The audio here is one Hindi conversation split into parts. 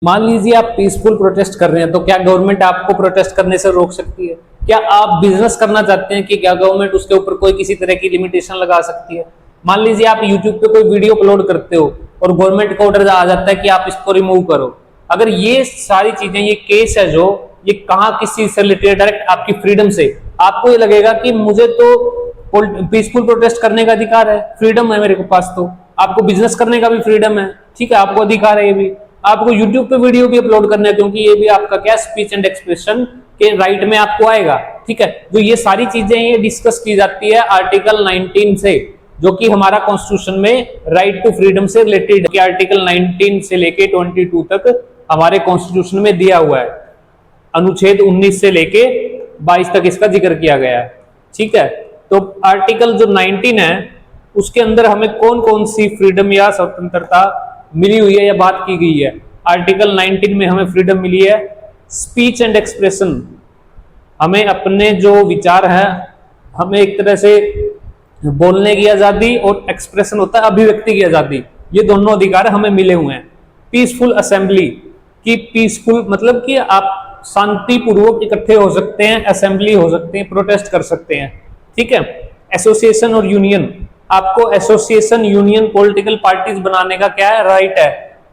मान लीजिए आप पीसफुल प्रोटेस्ट कर रहे हैं, तो क्या गवर्नमेंट आपको प्रोटेस्ट करने से रोक सकती है? क्या आप बिजनेस करना चाहते हैं कि क्या गवर्नमेंट उसके ऊपर कोई किसी तरह की लिमिटेशन लगा सकती है? मान लीजिए आप यूट्यूब पे कोई वीडियो अपलोड करते हो और गवर्नमेंट का ऑर्डर आ जाता है कि आप इसको रिमूव करो। अगर ये सारी चीजें, ये केस है जो, ये कहाँ किस चीज से रिलेटेड, डायरेक्ट आपकी फ्रीडम से, आपको ये लगेगा कि मुझे तो पीसफुल प्रोटेस्ट करने का अधिकार है, फ्रीडम है मेरे को पास, तो आपको बिजनेस करने का भी फ्रीडम है, ठीक है, आपको अधिकार है ये भी। आपको यूट्यूब पे वीडियो भी अपलोड करना है, क्योंकि ये भी आपका क्या, स्पीच एंड एक्सप्रेशन के राइट में आपको आएगा, ठीक है। तो ये सारी चीजें ये डिस्कस की जाती है आर्टिकल 19 से, जो कि हमारा कॉन्स्टिट्यूशन में राइट टू फ्रीडम से रिलेटेड है। आर्टिकल 19 से लेके 22 तक हमारे कॉन्स्टिट्यूशन में दिया हुआ है। अनुच्छेद 19 से लेके 22 तक इसका जिक्र किया गया है, ठीक है। तो आर्टिकल जो 19 है उसके अंदर हमें कौन कौन सी फ्रीडम या स्वतंत्रता मिली हुई है या बात की गई है। आर्टिकल 19 में हमें फ्रीडम मिली है स्पीच एंड एक्सप्रेशन, हमें अपने जो विचार हैं, हमें एक तरह से बोलने की आजादी, और एक्सप्रेशन होता है अभिव्यक्ति की आजादी, ये दोनों अधिकार हमें मिले हुए हैं। पीसफुल असेंबली की, पीसफुल मतलब कि आप शांतिपूर्वक इकट्ठे हो सकते हैं, असेंबली हो सकते हैं, प्रोटेस्ट कर सकते हैं, ठीक है। एसोसिएशन और यूनियन, आपको एसोसिएशन, यूनियन, पॉलिटिकल पार्टीज बनाने का क्या है, राइट है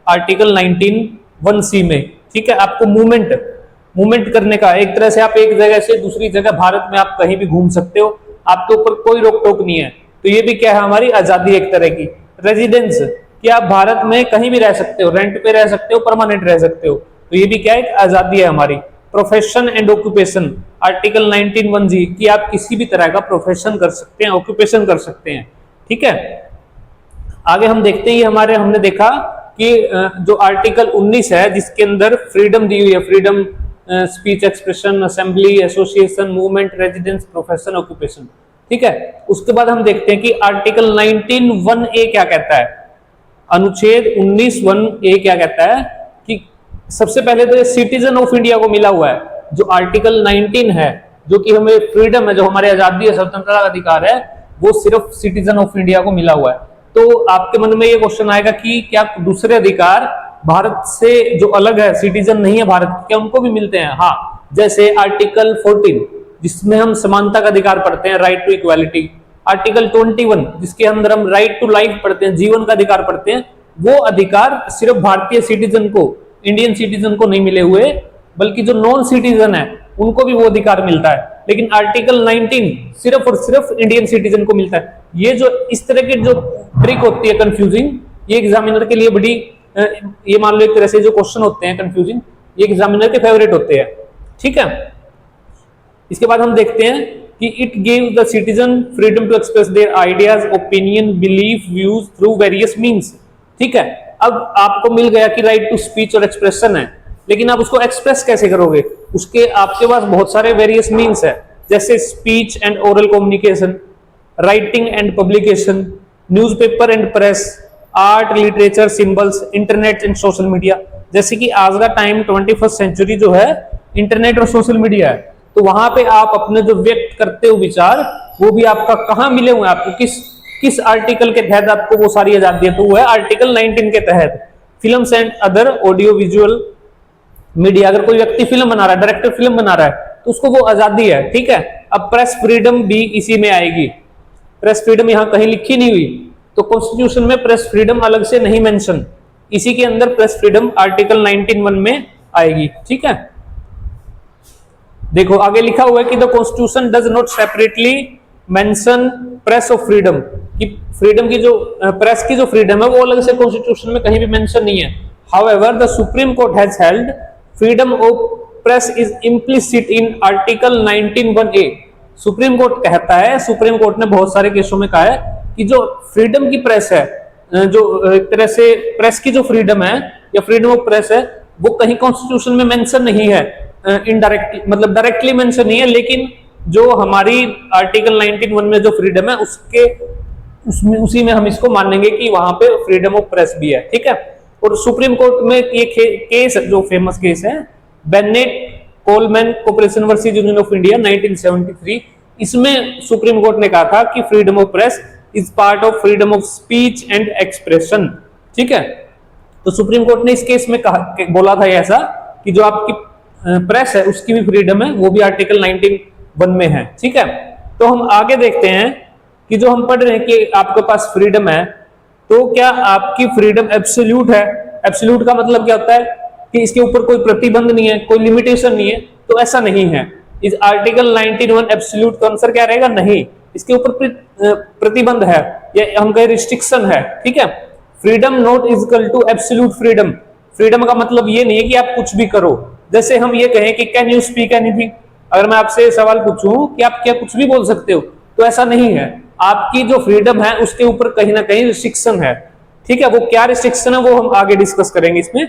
आर्टिकल 19(1)(c) में, ठीक है। आपको मूवमेंट करने का, एक तरह से आप एक जगह से दूसरी जगह भारत में आप कहीं भी घूम सकते हो, आपके ऊपर कोई रोक टोक नहीं है। तो ये भी क्या है, हमारी आजादी एक तरह की। रेजिडेंस, कि आप भारत में कहीं भी रह सकते हो, रेंट पे रह सकते हो, परमानेंट रह सकते हो, तो ये भी क्या है, आजादी है हमारी। Profession and occupation, article 19(1)(g) कि आप किसी भी तरह का प्रोफेशन कर सकते हैं, ऑक्यूपेशन कर सकते हैं, ठीक है। आगे हम देखते हैं, हमारे हमने देखा कि जो आर्टिकल 19 है जिसके अंदर फ्रीडम दी हुई है, freedom speech, expression, assembly, association, movement, residence, profession, occupation, ठीक है। उसके बाद हम देखते हैं कि आर्टिकल 19(1)(a) क्या कहता है। अनुच्छेद 19(1)(a) क्या कहता है कि सबसे पहले तो ये सिटीजन ऑफ इंडिया को मिला हुआ है। जो आर्टिकल 19 है, जो कि हमें फ्रीडम है, जो हमारी आजादी है, स्वतंत्रता का अधिकार है, वो सिर्फ सिटीजन ऑफ इंडिया को मिला हुआ है। तो आपके मन में ये क्वेश्चन आएगा कि क्या दूसरे अधिकार भारत से जो अलग है, सिटीजन नहीं है भारत, क्या उनको भी मिलते हैं? हाँ, जैसे आर्टिकल 14 जिसमें हम समानता का अधिकार पढ़ते हैं, राइट टू इक्वालिटी। आर्टिकल 21 जिसके अंदर हम राइट टू लाइफ पढ़ते हैं, जीवन का अधिकार पढ़ते हैं, वो अधिकार सिर्फ भारतीय सिटीजन को, इंडियन सिटीजन को नहीं मिले हुए, बल्कि जो नॉन सिटीजन है उनको भी वो अधिकार मिलता है। लेकिन आर्टिकल 19 सिर्फ और सिर्फ इंडियन सिटीजन को मिलता है। ये जो इस तरह की जो ट्रिक होती है कंफ्यूजिंग, ये एग्जामिनर के लिए बड़ी, ये मान लो एक तरह से जो क्वेश्चन होते हैं कंफ्यूजिंग, ये एग्जामिनर के फेवरेट होते हैं, ठीक है। इसके बाद हम देखते हैं कि it gives the citizen freedom to express their ideas, opinion, belief, views through various means, ठीक है। अब आपको मिल गया कि राइट टू स्पीच और एक्सप्रेशन है, लेकिन आप उसको एक्सप्रेस कैसे करोगे? उसके आपके पास बहुत सारे वेरियस मीन्स है, जैसे speech and oral communication, writing and publication, newspaper and press, art, literature, symbols, internet and social media. जैसे कि आज का टाइम 21st सेंचुरी जो है, इंटरनेट और सोशल मीडिया है, तो वहां पे आप अपने जो व्यक्त करते हो विचार, वो भी आपका कहाँ मिले हुए हैं, आपको किस आर्टिकल के तहत आपको वो सारी आजादी है? तो वो है आर्टिकल 19 के तहत। Films and other audio visual media, अगर कोई व्यक्ति फिल्म बना रहा है, डायरेक्टर फिल्म बना रहा है, तो उसको वो आजादी है, ठीक है। अब प्रेस फ्रीडम भी इसी में आएगी। प्रेस फ्रीडम यहाँ कहीं लिखी नहीं हुई, तो कॉन्स्टिट्यूशन में प्रेस फ्रीडम अलग से नहीं मेंशन, इसी के अंदर प्रेस फ्रीडम आर्टिकल 19(1) में आएगी, ठीक है। देखो आगे लिखा हुआ है कि the constitution does not separately mention press of freedom, कि फ्रीडम की जो प्रेस की जो फ्रीडम है वो अलग से कॉन्स्टिट्यूशन में कहीं भी मेंशन नहीं है। However the supreme court has held freedom of press is implicit in article 19(1)(a)। Supreme court कहता है, सुप्रीम कोर्ट ने बहुत सारे केसों में कहा है कि जो फ्रीडम की प्रेस है, जो एक तरह से प्रेस की जो फ्रीडम है या फ्रीडम ऑफ प्रेस है, वो कहीं कॉन्स्टिट्यूशन में मेंशन नहीं है, इनडायरेक्टली, मतलब डायरेक्टली मेंशन नहीं है, लेकिन जो हमारी आर्टिकल 19(1) में जो फ्रीडम है उसमें उसी में हम इसको मानेंगे कि वहां पे फ्रीडम ऑफ प्रेस भी है, ठीक है। और सुप्रीम कोर्ट में ये केस जो फेमस केस है, Bennett Coleman corporation versus Union of India 1973, इसमें सुप्रीम कोर्ट ने कहा था कि freedom of press is part of freedom of speech and expression, ठीक है। तो तो सुप्रीम कोर्ट ने इस केस में कहा, बोला था ऐसा कि जो आपकी प्रेस है उसकी भी फ्रीडम है, वो भी आर्टिकल 19(1) में है। ठीक है, तो हम आगे देखते हैं कि जो हम पढ़ रहे हैं कि आपके पास फ्रीडम है, तो क्या आपकी फ्रीडम एब्सोल्यूट है? एब्सोल्यूट का मतलब क्या होता है कि इसके ऊपर कोई प्रतिबंध नहीं है, कोई लिमिटेशन नहीं है, तो ऐसा नहीं है। इस आर्टिकल 19(1) एब्सोल्यूट का आंसर क्या रहेगा? नहीं, इसके ऊपर प्रतिबंध है या हम कहें रिस्ट्रिक्शन है। ठीक है, freedom not is equal to absolute freedom. Freedom का मतलब ये नहीं है कि आप कुछ भी करो। जैसे हम ये कहें कि कैन यू स्पीक एनीथिंग, अगर मैं आपसे सवाल पूछूं कि आप क्या कुछ भी बोल सकते हो, तो ऐसा नहीं है। आपकी जो फ्रीडम है उसके ऊपर कहीं ना कहीं रिस्ट्रिक्शन है। ठीक है, वो क्या रिस्ट्रिक्शन है वो हम आगे डिस्कस करेंगे इसमें।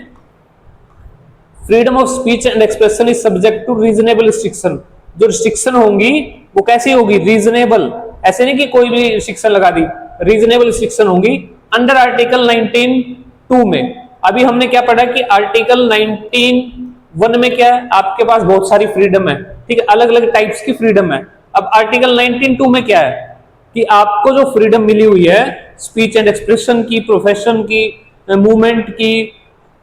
Freedom of speech and expression is subject to reasonable restriction. जो रिस्ट्रिक्शन होंगी वो कैसी होगी? रीजनेबल, ऐसे नहीं कि कोई भी रिस्ट्रिक्शन लगा दी, रीजनेबल रिस्ट्रिक्शन होंगी अंडर आर्टिकल 19(2) में। अभी हमने क्या पढ़ा कि आर्टिकल 19(1) में क्या है? आपके पास बहुत सारी फ्रीडम है। ठीक है, अलग अलग टाइप्स की फ्रीडम है। अब आर्टिकल 19(2) में क्या है कि आपको जो फ्रीडम मिली हुई है स्पीच एंड एक्सप्रेशन की, प्रोफेशन की, मूवमेंट की,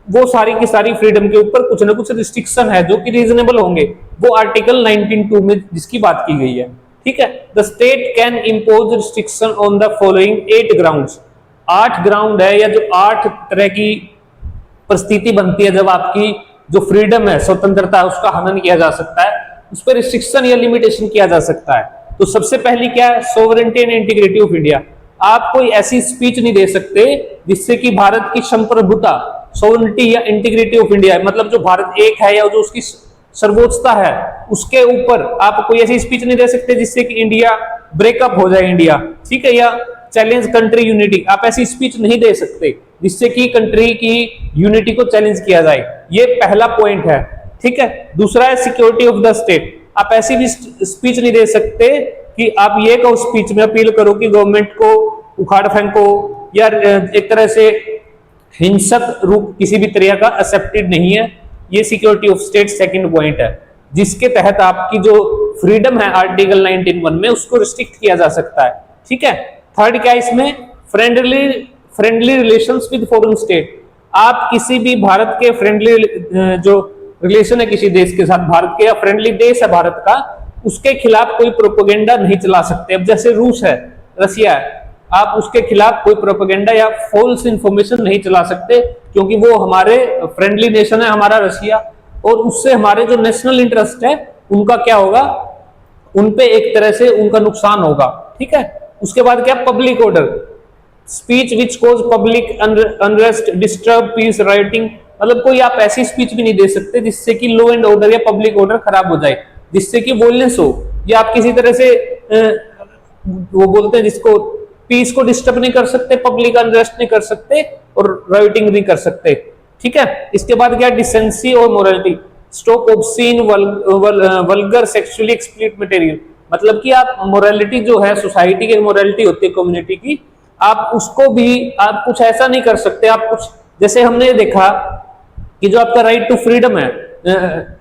वो सारी की सारी फ्रीडम के ऊपर कुछ ना कुछ रिस्ट्रिक्शन है जो कि रीजनेबल होंगे। वो आर्टिकल 19(2) में जिसकी बात की गई है। ठीक है, the state can impose restriction on the following 8 grounds. 8 ground है या जो 8 तरह की परिस्थिति बनती है जब आपकी जो फ्रीडम है, स्वतंत्रता है, उसका हनन किया जा सकता है, उस पर रिस्ट्रिक्शन या लिमिटेशन किया जा सकता है। तो सबसे पहली क्या है? Sovereignty and integrity of India. आप कोई ऐसी स्पीच नहीं दे सकते जिससे कि भारत की संप्रभुता, सोवरेनिटी या इंटीग्रिटी ऑफ इंडिया, मतलब जो भारत एक है या जो उसकी सर्वोच्चता है, उसके ऊपर आप कोई ऐसी स्पीच नहीं दे सकते जिससे कि इंडिया ब्रेकअप हो जाए इंडिया। ठीक है, या चैलेंज कंट्री यूनिटी, आप ऐसी स्पीच नहीं दे सकते जिससे कि कंट्री की यूनिटी को चैलेंज किया जाए। ये पहला पॉइंट है। ठीक है, दूसरा है सिक्योरिटी ऑफ द स्टेट। आप ऐसी भी स्पीच नहीं दे सकते कि आप ये कहो स्पीच में अपील करो कि गवर्नमेंट को उखाड़ फेंको, या एक तरह से हिंसक रूप किसी भी तरह का एक्सेप्टेड नहीं है। ये security of state second point है, जिसके तहत आपकी जो फ्रीडम है आर्टिकल 19(1) में उसको रिस्ट्रिक्ट किया जा सकता है। ठीक है, थर्ड क्या है इसमें? Friendly relations with foreign state. आप किसी भी भारत के फ्रेंडली जो रिलेशन है किसी देश के साथ, भारत के या फ्रेंडली देश है भारत का, उसके खिलाफ कोई प्रोपेगेंडा नहीं चला सकते। अब जैसे रूस है, रसिया है, आप उसके खिलाफ कोई प्रोपेगेंडा या फॉल्स इंफॉर्मेशन नहीं चला सकते, क्योंकि वो हमारे फ्रेंडली नेशन है हमारा रसिया, और उससे हमारे जो नेशनल इंटरेस्ट है उनका क्या होगा? उनपे एक तरह से उनका नुकसान होगा। ठीक है, उसके बाद क्या? Public order. Speech which cause public unrest, disturb peace, rioting, मतलब कोई आप ऐसी स्पीच भी नहीं दे सकते जिससे कि लॉ एंड ऑर्डर या पब्लिक ऑर्डर खराब हो जाए, जिससे कि वॉयलेंस हो, या आप किसी तरह से वो बोलते हैं जिसको पीस को डिस्टर्ब नहीं कर सकते, पब्लिक अनरेस्ट नहीं कर सकते, और राइटिंग नहीं कर सकते। ठीक है, इसके बाद क्या? डिसेंसी और morality. Stop obscene, vulgar, sexually explicit material, मतलब कि आप मोरालिटी जो है, सोसाइटी की मोरालिटी होती है कम्युनिटी की, आप उसको भी आप कुछ ऐसा नहीं कर सकते। आप कुछ, जैसे हमने देखा कि जो आपका राइट टू फ्रीडम है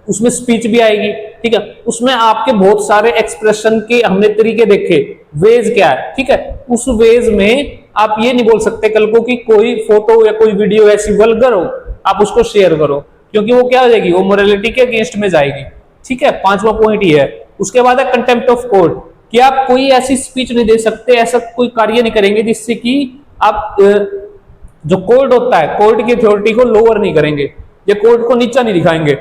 उसमें स्पीच भी आएगी। ठीक है, उसमें आपके बहुत सारे एक्सप्रेशन के हमने तरीके देखे, वेज क्या है। ठीक है, उस वेज में आप ये नहीं बोल सकते कल को कि कोई फोटो या कोई वीडियो ऐसी वल्गर हो आप उसको शेयर करो, क्योंकि वो क्या हो जाएगी? वो मोरालिटी के अगेंस्ट में जाएगी। ठीक है, 5वां पॉइंट ये है। उसके बाद है कंटेम्प्ट ऑफ कोर्ट, कि आप कोई ऐसी स्पीच नहीं दे सकते, ऐसा कोई कार्य नहीं करेंगे जिससे कि आप जो कोर्ट होता है, कोर्ट की अथॉरिटी को लोअर नहीं करेंगे या कोर्ट को नीचा नहीं दिखाएंगे।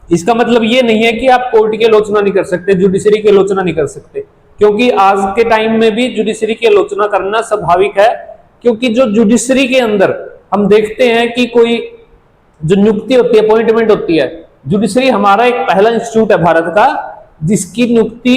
इसका मतलब ये नहीं है कि आप कोर्ट की आलोचना नहीं कर सकते, जुडिशरी की आलोचना नहीं कर सकते, क्योंकि आज के टाइम में भी जुडिशरी की आलोचना करना स्वाभाविक है। क्योंकि जो जुडिशरी के अंदर हम देखते हैं कि कोई जो नियुक्ति होती है, अपॉइंटमेंट होती है, जुडिशरी हमारा एक पहला इंस्टीट्यूट है भारत का जिसकी नियुक्ति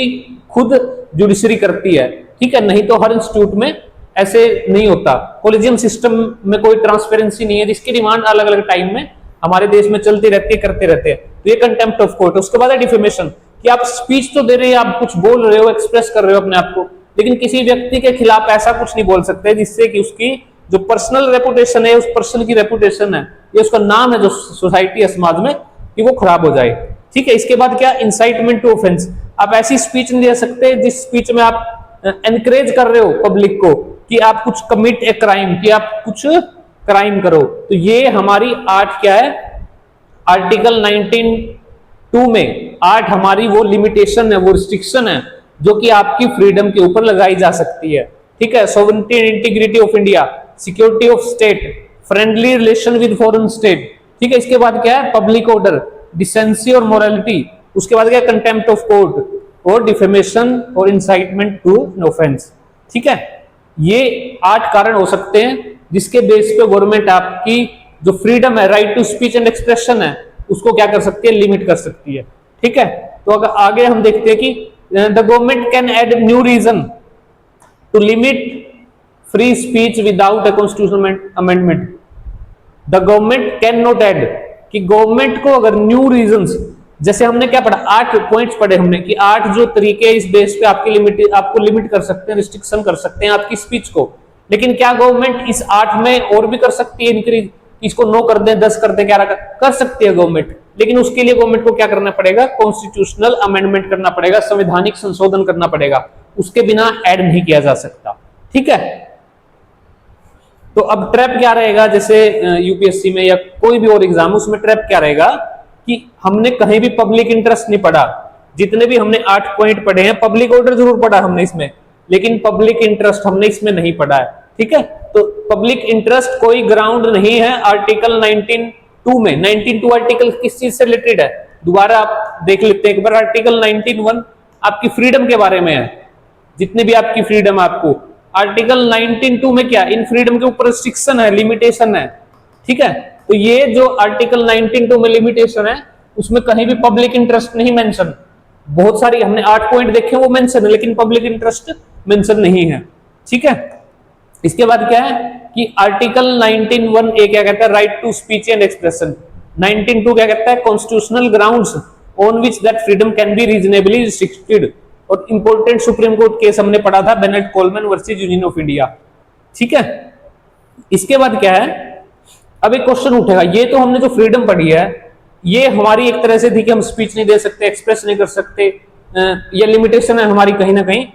खुद जुडिशरी करती है। ठीक है, नहीं तो हर इंस्टीट्यूट में ऐसे नहीं होता। कॉलेजियम सिस्टम में कोई ट्रांसपेरेंसी नहीं है, जिसकी डिमांड अलग अलग टाइम में हमारे देश में चलती रहती है, करते रहते हैं। तो ये कंटेम्प्ट ऑफ कोर्ट। उसके बाद है डिफेमेशन, कि आप स्पीच तो दे रहे हैं, आप कुछ बोल रहे हो, एक्सप्रेस कर रहे हो अपने आप को, लेकिन किसी व्यक्ति के खिलाफ ऐसा कुछ नहीं बोल सकते जिससे कि उसकी जो पर्सनल रेपुटेशन है, उस पर्सन की रेपुटेशन है, ये उसका नाम है जो सोसाइटी है, समाज में, कि वो खराब हो जाए। ठीक है, इसके बाद क्या? Incitement to offense. आप ऐसी स्पीच नहीं दे सकते जिस स्पीच में आप एनकरेज कर रहे हो पब्लिक को कि आप कुछ कमिट ए क्राइम, कि आप कुछ क्राइम करो। तो ये हमारी 8 क्या है, आर्टिकल 19(2) में 8 हमारी वो लिमिटेशन है, वो रिस्ट्रिक्शन है जो कि आपकी फ्रीडम के ऊपर लगाई जा सकती है। ठीक है, sovereignty and integrity of India, security of state, friendly relation with foreign state. ठीक है, इसके बाद क्या है, पब्लिक ऑर्डर, डिसेंसी और मोरालिटी। उसके बाद क्या, कंटेम्प्ट ऑफ कोर्ट और डिफेमेशन और इंसाइटमेंट टू एन ऑफेंस। ठीक है, ये 8 कारण हो सकते हैं जिसके बेस पे गवर्नमेंट आपकी जो फ्रीडम है, right to speech and expression है, उसको क्या कर सकती है, लिमिट कर सकती है। ठीक है, तो अगर आगे हम देखते हैं कि the government can add new reason to limit free speech without a constitutional amendment. The government can not add, कि गवर्नमेंट को अगर न्यू रीजंस, जैसे हमने क्या पढ़ा, 8 पॉइंट्स पढ़े हमने कि 8 जो तरीके इस बेस पे आपको लिमिट कर सकते हैं, रिस्ट्रिक्शन कर सकते हैं आपकी स्पीच को। लेकिन क्या गवर्नमेंट इस 8 में और भी कर सकती है इंक्रीज, इसको 9 कर दें, 10 कर दें, 11 कर सकती है गवर्नमेंट। लेकिन उसके लिए गवर्नमेंट को क्या करना पड़ेगा, कॉन्स्टिट्यूशनल अमेंडमेंट करना पड़ेगा, संवैधानिक संशोधन करना पड़ेगा, उसके बिना ऐड नहीं किया जा सकता। ठीक है, तो अब ट्रैप क्या रहेगा, जैसे यूपीएससी में या कोई भी और एग्जाम, उसमें ट्रैप क्या रहेगा कि हमने कहीं भी पब्लिक इंटरेस्ट नहीं पढ़ा। जितने भी हमने 8 पॉइंट पढ़े हैं, पब्लिक ऑर्डर जरूर पढ़ा हमने इसमें, लेकिन पब्लिक इंटरेस्ट हमने इसमें नहीं पढ़ा है। ठीक है, तो पब्लिक इंटरेस्ट कोई ग्राउंड नहीं है आर्टिकल 19(2) में। 19(2) आर्टिकल किस चीज से रिलेटेड है, दोबारा आप देख लेते हैं एक बार। आर्टिकल 19(1) आपकी फ्रीडम के बारे में है, जितने भी आपकी फ्रीडम आपको। आर्टिकल 19(2) में क्या, इन फ्रीडम के ऊपर रिस्ट्रिक्शन है, लिमिटेशन है। ठीक है, तो ये जो आर्टिकल 19(2) में लिमिटेशन है, उसमें कहीं भी पब्लिक इंटरेस्ट नहीं मेंशन। बहुत सारी हमने 8 पॉइंट देखे वो मेंशन है, लेकिन पब्लिक इंटरेस्ट मेंशन नहीं है। ठीक है, इसके बाद क्या है कि आर्टिकल 19(1) क्या कहता है, right to speech and expression. 19(2) क्या कहता है, constitutional grounds on which that freedom can be reasonably restricted. और इंपॉर्टेंट सुप्रीम कोर्ट केस हमने पढ़ा था, Bennett Coleman versus Union of India. ठीक है, इसके बाद क्या है, अब एक क्वेश्चन उठेगा, ये तो हमने जो फ्रीडम पढ़ी है, ये हमारी एक तरह से थी कि हम स्पीच नहीं दे सकते, एक्सप्रेस नहीं कर सकते, ये लिमिटेशन है हमारी कहीं ना कहीं।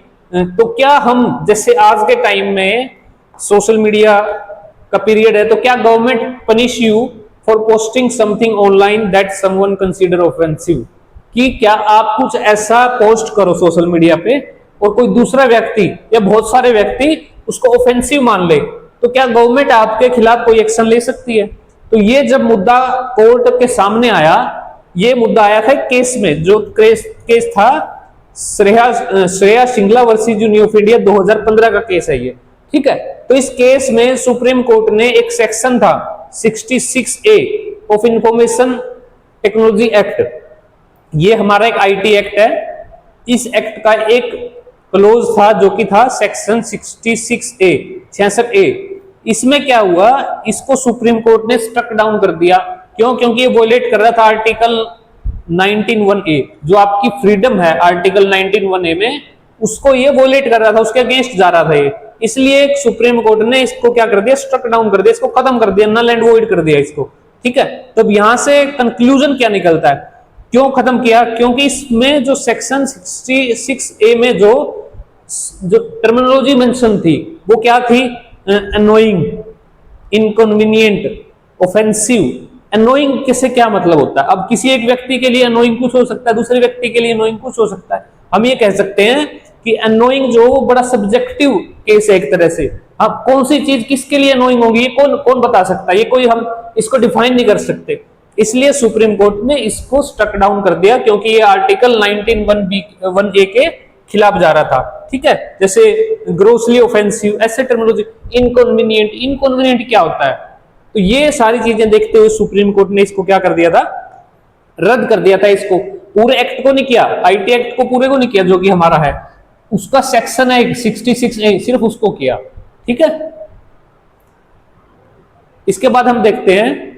तो क्या हम, जैसे आज के टाइम में सोशल मीडिया का पीरियड है, तो क्या government punish you for posting something online that someone consider offensive, कि क्या आप कुछ ऐसा पोस्ट करो सोशल मीडिया पे और कोई दूसरा व्यक्ति या बहुत सारे व्यक्ति उसको ऑफेंसिव मान ले, तो क्या गवर्नमेंट आपके खिलाफ कोई एक्शन ले सकती है। तो ये जब मुद्दा कोर्ट के सामने आया, ये मुद्दा आया था केस में, जो केस था Shreya Singla versus Union of India, 2015 का केस है ये। ठीक है, तो इस केस में सुप्रीम कोर्ट ने एक सेक्शन था 66A of information technology act, ये हमारा एक आईटी एक्ट है, इस एक्ट का एक क्लोज था जो कि था सेक्शन 66A। इसमें क्या हुआ, इसको सुप्रीम कोर्ट ने स्ट्रक डाउन कर दिया। क्यों, क्योंकि ये वोलेट कर रहा था आर्टिकल 19(1)A, जो आपकी फ्रीडम है आर्टिकल 19(1)A में, उसको ये वोलेट कर रहा था, उसके अगेंस्ट जा रहा था ये। इसलिए सुप्रीम कोर्ट ने इसको क्या कर दिया, स्ट्रक डाउन कर दिया, इसको खत्म कर दिया, नल एंड वॉइड कर दिया इसको। ठीक है, तो यहां से कंक्लूजन क्या निकलता है, क्यों खत्म किया, क्योंकि इसमें जो सेक्शन 66A में जो टर्मिनोलॉजी मेंशन थी वो क्या थी, अनोइंग, इनकन्वीनियंट, ऑफेंसिव। अनोइंग किसे क्या मतलब होता है, अब किसी एक व्यक्ति के लिए अनोइंग कुछ हो सकता है, दूसरे व्यक्ति के लिए अनोइंग कुछ हो सकता है। हम ये कह सकते हैं कि अनोइंग जो बड़ा सब्जेक्टिव केस है एक तरह से। अब कौन सी चीज किसके लिए अनोइंग होगी, ये कौन बता सकता है, ये कोई हम इसको डिफाइन नहीं कर सकते। इसलिए सुप्रीम कोर्ट ने इसको स्ट्रक डाउन कर दिया, क्योंकि ये आर्टिकल 19(1)A के खिलाफ जा रहा था। ठीक है, जैसे ग्रोसली ऑफेंसिव, ऐसे टर्मिनोलॉजी, इनकन्वीनियंट। इनकन्वीनियंट क्या होता है, तो ये सारी चीजें देखते हुए सुप्रीम कोर्ट ने इसको क्या कर दिया था, रद्द कर दिया था। इसको पूरे एक्ट को नहीं किया, आईटी एक्ट को पूरे को नहीं किया जो कि हमारा है, उसका सेक्शन है 66A, सिर्फ उसको किया। ठीक है, इसके बाद हम देखते हैं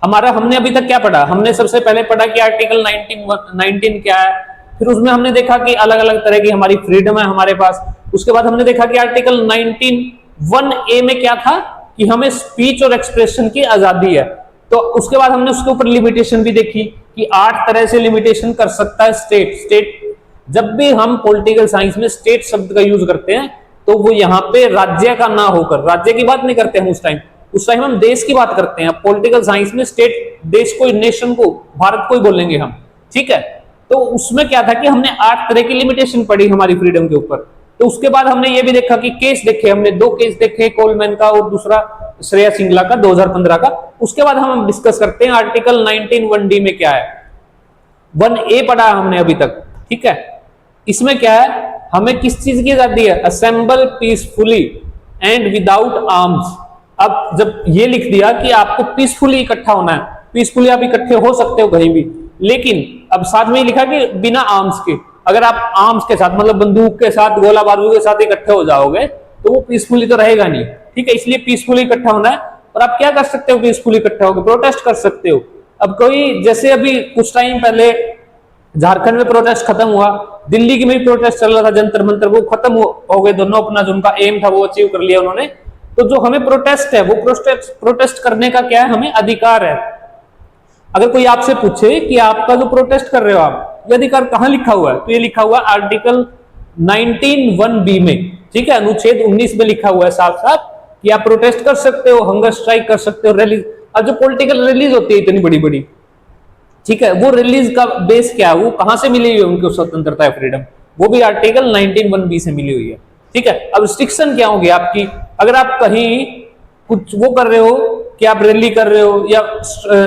हमने अभी तक क्या पढ़ा, हमने सबसे पहले पढ़ा कि आर्टिकल 19 क्या है, फिर उसमें हमने देखा कि अलग अलग तरह की हमारी फ्रीडम है हमारे पास। उसके बाद हमने देखा कि आर्टिकल 19(1)A में क्या था कि हमें स्पीच और एक्सप्रेशन की आजादी है। तो उसके बाद हमने उसके ऊपर लिमिटेशन भी देखी कि 8 तरह से लिमिटेशन कर सकता है स्टेट। जब भी हम पॉलिटिकल साइंस में स्टेट शब्द का यूज करते हैं तो वो यहाँ पे राज्य का ना होकर, राज्य की बात नहीं करते हम उस टाइम, उस टाइम हम देश की बात करते हैं। पॉलिटिकल साइंस में स्टेट, देश को, नेशन को, भारत को ही बोलेंगे हम, ठीक है। तो उसमें क्या था कि हमने 8 तरह की लिमिटेशन पढ़ी हमारी फ्रीडम के ऊपर। तो उसके बाद हमने ये भी देखा कि केस देखे, हमने 2 केस देखे, कोलमैन का और दूसरा श्रेया सिंगला का 2015 का। उसके बाद हम डिस्कस करते हैं आर्टिकल 19 1D में क्या है। 1A पढ़ा हमने अभी तक, ठीक है। इसमें क्या है, हमें किस चीज की आजादी है, assemble peacefully and without arms. अब जब ये लिख दिया कि आपको पीसफुली इकट्ठा होना है, पीसफुली आप इकट्ठे हो सकते हो कहीं भी, लेकिन अब साथ में ही लिखा कि बिना आर्म्स के। अगर आप आर्म्स के साथ मतलब बंदूक के साथ, गोला बारूद के साथ इकट्ठे हो जाओगे तो वो पीसफुली तो रहेगा नहीं, ठीक है। इसलिए पीसफुली इकट्ठा होना है। और आप क्या कर सकते हो पीसफुली इकट्ठा होकर, प्रोटेस्ट कर सकते हो। अब कोई, जैसे अभी कुछ टाइम पहले झारखंड में प्रोटेस्ट खत्म हुआ, दिल्ली की में भी प्रोटेस्ट चल रहा था, जंतर मंतर, वो खत्म हो गए दोनों, अपना जो उनका एम था वो अचीव कर लिया उन्होंने। तो जो हमें प्रोटेस्ट है, वो प्रोटेस्ट करने का क्या है, हमें अधिकार है। अगर कोई आपसे पूछे कि आपका जो प्रोटेस्ट कर रहे हो आप, ये अधिकार कहां लिखा हुआ है, तो ये लिखा हुआ है आर्टिकल 19 1B में, ठीक है। अनुच्छेद 19 में लिखा हुआ है साफ साफ कि आप प्रोटेस्ट कर सकते हो, हंगर स्ट्राइक कर सकते हो, रैली। और जो पॉलिटिकल रैलीज होती है इतनी बड़ी बड़ी, ठीक है, वो रिलीज का बेस क्या है, वो कहां से मिली हुई है उनको स्वतंत्रता है, फ्रीडम, वो भी आर्टिकल 19 1B से मिली हुई है, ठीक है। अब रिस्ट्रिक्शन क्या होगी आपकी, अगर आप कहीं कुछ वो कर रहे हो कि आप रैली कर रहे हो या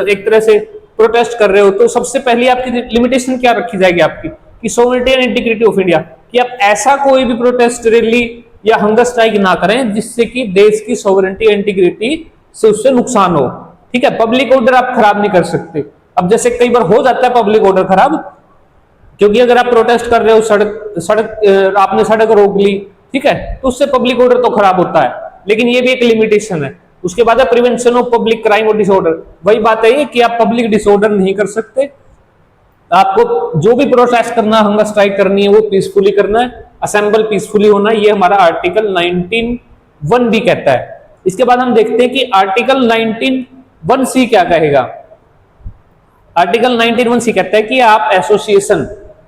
एक तरह से प्रोटेस्ट कर रहे हो, तो सबसे पहले आपकी लिमिटेशन क्या रखी जाएगी आपकी, कि sovereignty and integrity of India, कि आप ऐसा कोई भी प्रोटेस्ट, रैली या हंगर स्ट्राइक ना करें जिससे कि देश की सॉवरेनिटी एंड इंटीग्रिटी से उससे नुकसान हो, ठीक है। पब्लिक ऑर्डर आप खराब नहीं कर सकते। अब जैसे कई बार हो जाता है पब्लिक ऑर्डर खराब, क्योंकि अगर आप प्रोटेस्ट कर रहे हो, आपने सड़क रोक ली, ठीक है, तो उससे पब्लिक ऑर्डर तो खराब होता है, लेकिन ये भी एक लिमिटेशन है। उसके बाद है प्रिवेंशन ऑफ पब्लिक क्राइम और डिसऑर्डर। वही बात है कि आप पब्लिक डिसऑर्डर नहीं कर सकते, आपको जो भी प्रोटेस्ट करना, हंगर स्ट्राइक करनी है, वो पीसफुली करना है, असेंबल पीसफुली होना है, ये हमारा आर्टिकल 19 1B कहता है। इसके बाद हम देखते हैं कि आर्टिकल 19 1C क्या कहेगा। आर्टिकल 19 1C कहता है कि आप एसोसिएशन,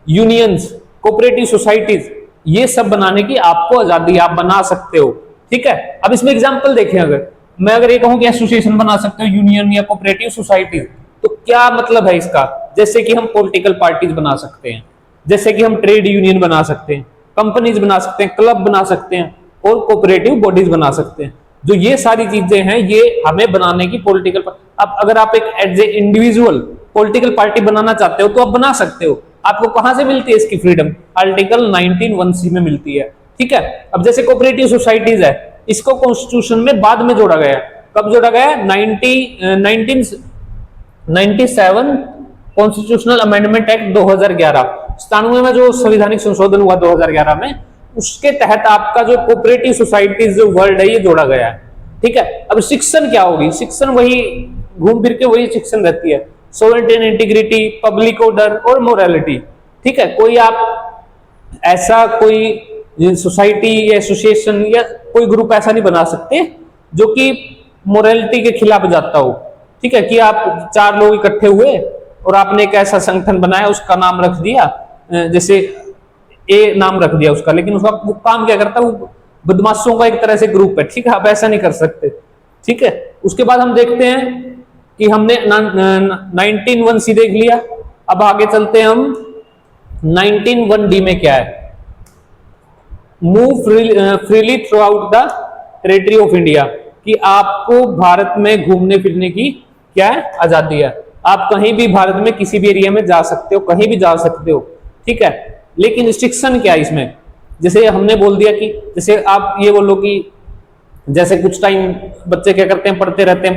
यूनियंस, कोऑपरेटिव सोसाइटीज, ये सब बनाने की आपको आजादी, आप बना सकते हो, ठीक है। अब इसमें एग्जांपल देखें, अगर मैं ये कहूं कि एसोसिएशन बना सकते हो, यूनियन या कोऑपरेटिव सोसाइटी, तो क्या मतलब है इसका, जैसे कि हम पॉलिटिकल पार्टीज बना सकते हैं, जैसे कि हम ट्रेड यूनियन बना सकते हैं, कंपनीज बना सकते हैं, क्लब बना सकते हैं और कोऑपरेटिव बॉडीज बना सकते हैं। जो ये सारी चीजें हैं, ये हमें बनाने की पॉलिटिकल, अब अगर आप एक as a individual political party बनाना चाहते हो तो आप बना सकते हो। आपको कहां से मिलती है इसकी फ्रीडम, आर्टिकल 19 1C में मिलती है, ठीक है। अब जैसे कोऑपरेटिव सोसाइटीज है, इसको कॉन्स्टिट्यूशन में बाद में जोड़ा गया। कब जोड़ा गया, 1997 कॉन्स्टिट्यूशनल अमेंडमेंट एक्ट 2011, 97 में जो संवैधानिक संशोधन हुआ 2011 में, उसके तहत आपका जो कोऑपरेटिव सोसाइटीज जो वर्ड है ये जोड़ा गया है, ठीक है। अब शिक्षण क्या होगी, शिक्षण वही घूम फिर के वही शिक्षण रहती है, sovereignty and integrity, public order और मोरालिटी, ठीक है। कोई आप ऐसा कोई सोसाइटी या एसोसिएशन या कोई ग्रुप ऐसा नहीं बना सकते जो कि मोरालिटी के खिलाफ जाता हो, ठीक है। कि आप 4 लोग इकट्ठे हुए और आपने एक ऐसा संगठन बनाया, उसका नाम रख दिया, जैसे ए नाम रख दिया उसका, लेकिन उसका वो काम क्या करता है, वो बदमाशों का एक तरह से ग्रुप है, ठीक है। आप ऐसा नहीं कर सकते, ठीक है। उसके बाद हम देखते हैं कि हमने 19 1C देख लिया। अब आगे चलते हैं हम 19 1D में क्या है, move freely through out the territory of India, कि आपको भारत में घूमने फिरने की क्या है, आजादी है। आप कहीं भी भारत में किसी भी एरिया में जा सकते हो, कहीं भी जा सकते हो, ठीक है। लेकिन रिस्ट्रिक्शन क्या है इसमें, जैसे हमने बोल दिया कि जैसे आप ये बोलो कि जैसे कुछ टाइम बच्चे क्या करते हैं, पढ़ते रहते हैं,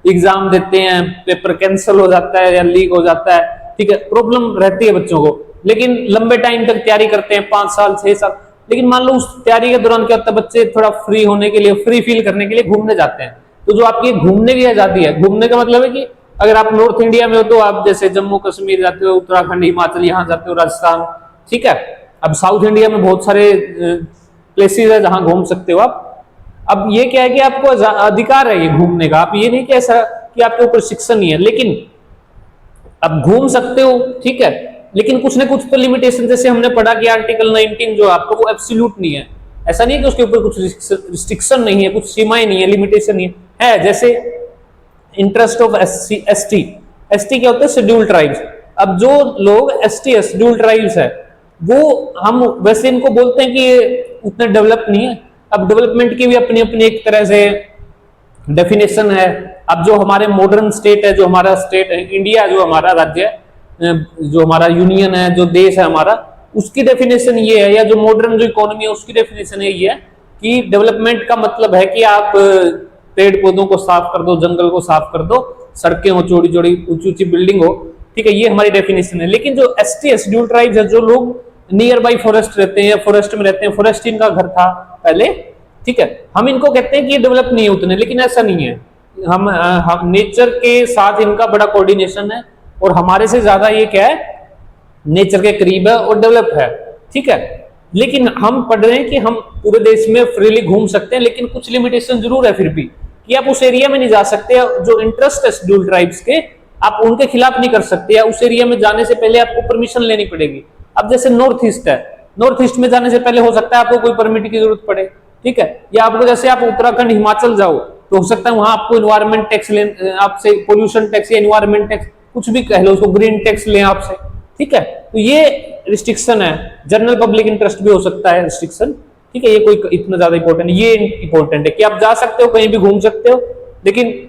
एग्जाम देते हैं, पेपर कैंसिल हो जाता है या लीक हो जाता है, ठीक है, प्रॉब्लम रहती है बच्चों को। लेकिन लंबे टाइम तक तैयारी करते हैं, 5 साल 6 साल, लेकिन मान लो उस तैयारी के दौरान क्या होता है, बच्चे थोड़ा फ्री होने के लिए, फ्री फील करने के लिए घूमने जाते हैं। तो जो आपकी घूमने की आजादी है, घूमने का मतलब है कि अगर आप नॉर्थ इंडिया में हो तो आप जैसे जम्मू कश्मीर जाते हो, उत्तराखंड, हिमाचल, यहाँ जाते हो, राजस्थान, ठीक है। अब साउथ इंडिया में बहुत सारे प्लेसेस है जहां घूम सकते हो आप। अब ये क्या है कि आपको अधिकार है ये घूमने का, आप ये नहीं कि ऐसा कि आपके ऊपर शिक्षा नहीं है, लेकिन अब घूम सकते हो, ठीक है। लेकिन कुछ ना कुछ तो लिमिटेशन, जैसे हमने पढ़ा कि आर्टिकल 19 जो आपको वो एब्सोल्यूट नहीं है, ऐसा नहीं है कि उसके ऊपर कुछ रिस्ट्रिक्शन नहीं है, कुछ सीमाएं नहीं है, लिमिटेशन नहीं है, जैसे इंटरेस्ट ऑफ एसटी क्या होता है, शेड्यूल्ड ट्राइब्स। अब जो लोग एसटी शेड्यूल्ड ट्राइब्स है, वो हम वैसे इनको बोलते हैं कि ये उतने डेवलप नहीं है। अब डेवलपमेंट की भी अपनी अपनी एक तरह से डेफिनेशन है। अब जो हमारे मॉडर्न स्टेट है, जो हमारा स्टेट है इंडिया, जो हमारा राज्य है, जो हमारा यूनियन है, जो देश है हमारा, उसकी डेफिनेशन ये है, या जो मॉडर्न जो इकोनॉमी है उसकी डेफिनेशन ये है कि डेवलपमेंट का मतलब है कि आप पेड़ पौधों को साफ कर दो, जंगल को साफ कर दो, सड़कें हो, चौड़ी चौड़ी ऊंची ऊंची बिल्डिंग हो, ठीक है, ये हमारी डेफिनेशन है। लेकिन जो एसटी शेड्यूल्ड ट्राइब्स है, जो लोग नियर बाई फॉरेस्ट रहते हैं या फॉरेस्ट में रहते हैं, फॉरेस्ट इनका घर था पहले, ठीक है, हम इनको कहते हैं कि ये डेवलप नहीं है उतने, लेकिन ऐसा नहीं है। हम नेचर के साथ इनका बड़ा कोऑर्डिनेशन है, और हमारे से ज्यादा ये क्या है, नेचर के करीब है और डेवलप है, ठीक है। लेकिन हम पढ़ रहे हैं कि हम पूरे देश में फ्रीली घूम सकते हैं, लेकिन कुछ लिमिटेशन जरूर है फिर भी, कि आप उस एरिया में नहीं जा सकते। जो इंटरेस्ट है शेड्यूल्ड ट्राइब्स के, आप उनके खिलाफ नहीं कर सकते, या उस एरिया में जाने से पहले आपको परमिशन लेनी पड़ेगी। अब जैसे नॉर्थ ईस्ट है, नॉर्थ ईस्ट में जाने से पहले हो सकता है आपको कोई परमिट की जरूरत पड़े, ठीक है, या आपको जैसे आप उत्तराखंड हिमाचल जाओ तो हो सकता है वहां आपको इन्वायरमेंट टैक्स ले, आपसे पोल्यूशन टैक्स या इन्वायरमेंट टैक्स कुछ भी कह लो, उसको ग्रीन टैक्स लें आपसे, ठीक है। तो ये रिस्ट्रिक्शन है। जनरल पब्लिक इंटरेस्ट भी हो सकता है रिस्ट्रिक्शन, ठीक है, ये कोई इतना ज्यादा इंपॉर्टेंट, ये इंपॉर्टेंट है कि आप जा सकते हो, कहीं भी घूम सकते हो, लेकिन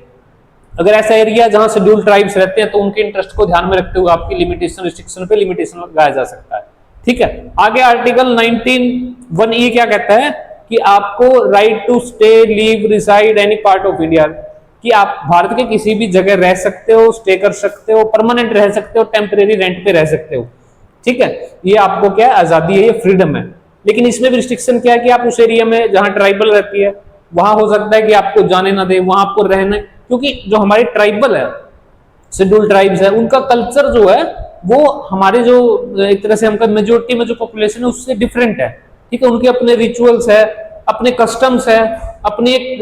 अगर ऐसा एरिया जहां शेड्यूल्ड ट्राइब्स रहते हैं तो उनके इंटरेस्ट को ध्यान में रखते हुए आपकी लिमिटेशन, रिस्ट्रिक्शन पे लिमिटेशन लगाया जा सकता है, ठीक है। आगे आर्टिकल 19(1)(e) क्या कहता है कि आपको right to stay, live, reside any part of India, कि आप भारत के किसी भी जगह रह सकते हो, स्टे कर सकते हो, परमानेंट रह सकते हो, टेम्परेरी रेंट पे रह सकते हो, ठीक है। ये आपको क्या है, आजादी है, ये फ्रीडम है। लेकिन इसमें भी रिस्ट्रिक्शन क्या है कि आप उस एरिया में जहां ट्राइबल रहती है वहां हो सकता है कि आपको जाने ना दे, वहां आपको रहना, क्योंकि जो हमारी ट्राइबल है, शेड्यूल्ड ट्राइब्स है, उनका कल्चर जो है वो हमारे जो एक तरह से हमका मेजोरिटी में जो पॉपुलेशन है उससे डिफरेंट है, ठीक है। उनके अपने रिचुअल्स है, अपने कस्टम्स है, अपनी एक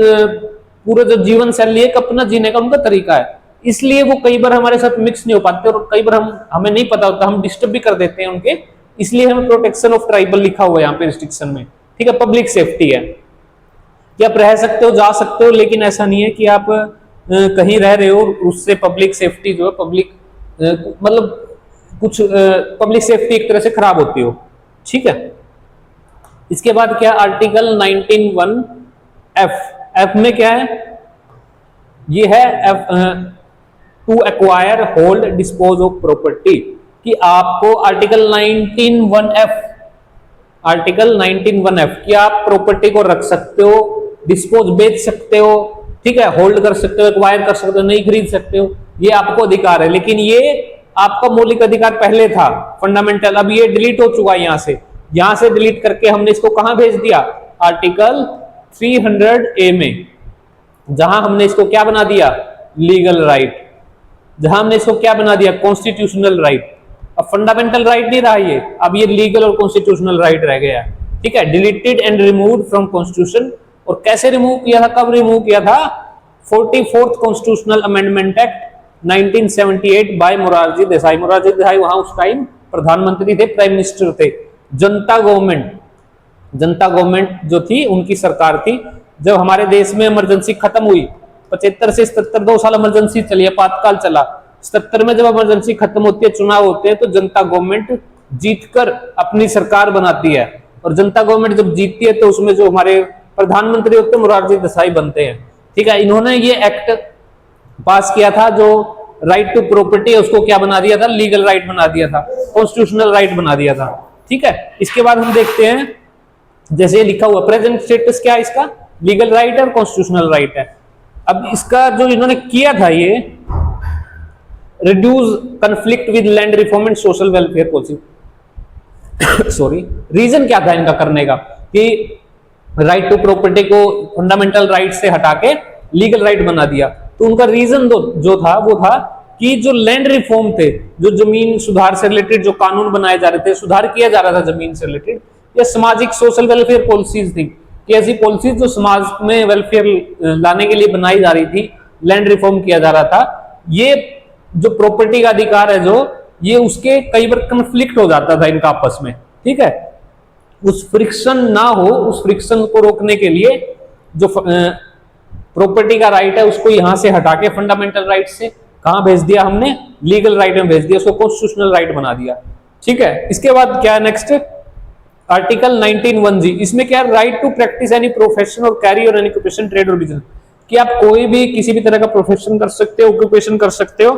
पूरा जो जीवन शैली, एक अपना जीने का उनका तरीका है, इसलिए वो कई बार हमारे साथ मिक्स नहीं हो पाते, और कई बार हमें नहीं पता होता, हम डिस्टर्ब भी कर देते हैं उनके, इसलिए हमें प्रोटेक्शन ऑफ ट्राइबल लिखा हुआ है यहाँ पे रिस्ट्रिक्शन में, ठीक है। पब्लिक सेफ्टी है कि आप रह सकते हो, जा सकते हो, लेकिन ऐसा नहीं है कि आप कहीं रह रहे हो उससे पब्लिक सेफ्टी जो है, पब्लिक मतलब कुछ पब्लिक सेफ्टी एक तरह से खराब होती हो, ठीक है। इसके बाद क्या, आर्टिकल 19(1)(f) में क्या है, ये है to acquire, hold, dispose of property, कि आपको आर्टिकल 19(1)(f) कि आप प्रॉपर्टी को रख सकते हो, डिस्पोज बेच सकते हो, ठीक है, होल्ड कर सकते हो, एक्वायर कर सकते हो, नहीं खरीद सकते हो, ये आपको अधिकार है। लेकिन ये आपका मौलिक अधिकार पहले था, फंडामेंटल, अब ये डिलीट हो चुका है, यहां से डिलीट करके हमने इसको कहां भेज दिया, आर्टिकल 300A में, जहां हमने इसको क्या बना दिया, लीगल राइट, जहां हमने इसको क्या बना दिया, कॉन्स्टिट्यूशनल राइट। अब फंडामेंटल राइट नहीं रहा ये, अब ये लीगल और कॉन्स्टिट्यूशनल राइट रह गया, ठीक है। Deleted and removed from constitution, और कैसे रिमूव किया था, कब रिमूव किया था, 44th constitutional amendment act 1978 by Morarji Desai. Morarji Desai वहां उस टाइम प्रधानमंत्री थे, प्राइम मिनिस्टर थे। जनता गवर्नमेंट जो थी उनकी सरकार थी। जब हमारे देश में इमरजेंसी खत्म हुई, 75 से 77 2 साल इमरजेंसी चली, आपातकाल चला, 77 में जब इमरजेंसी खत्म होती है, चुनाव होते हैं, तो जनता गवर्नमेंट जीतकर अपनी सरकार बनाती है, और जनता गवर्नमेंट जब जीतती है तो उसमें जो हमारे प्रधानमंत्री होते हैं मोरारजी देसाई बनते हैं, ठीक है। इन्होंने ये एक्ट पास किया था, जो राइट टू प्रॉपर्टी है उसको क्या बना दिया था, लीगल राइट बना दिया था, कॉन्स्टिट्यूशनल राइट बना दिया था, ठीक है। इसके बाद हम देखते हैं, जैसे लिखा हुआ प्रेजेंट स्टेटस क्या है इसका, लीगल राइट है और कॉन्स्टिट्यूशनल राइट है। अब इसका जो इन्होंने किया था, ये reduce conflict with land reform and social welfare policy sorry, reason क्या था इनका करने का, कि राइट टू प्रॉपर्टी को फंडामेंटल राइट से हटा के लीगल राइट बना दिया। तो उनका रीजन जो था वो था कि जो लैंड रिफॉर्म थे, जो जमीन सुधार से रिलेटेड जो कानून बनाए जा रहे थे, सुधार किया जा रहा था जमीन से रिलेटेड, या सामाजिक सोशल वेलफेयर पॉलिसीज थी, कि ऐसी पॉलिसीज जो समाज में वेलफेयर लाने के लिए बनाई जा रही थी, लैंड रिफॉर्म किया जा रहा था। ये जो प्रॉपर्टी का अधिकार है, जो ये उसके कई बार कंफ्लिक्ट हो जाता था इनका आपस में, ठीक है। उस फ्रिक्शन ना हो, उस फ्रिक्शन को रोकने के लिए जो प्रॉपर्टी का राइट है उसको यहां से हटा के फंडामेंटल राइट से कहां भेज दिया हमने, लीगल राइट में भेज दिया, उसको कॉन्स्टिट्यूशनल राइट बना दिया। ठीक है, इसके बाद क्या है नेक्स्ट, आर्टिकल 19(1)(g), इसमें क्या है, right to practice any profession और कैरी और एनी ऑक्यूपेशन, ट्रेड और बिजनेस, कि आप कोई भी किसी भी तरह का प्रोफेशन कर सकते हो, ऑक्यूपेशन कर सकते हो,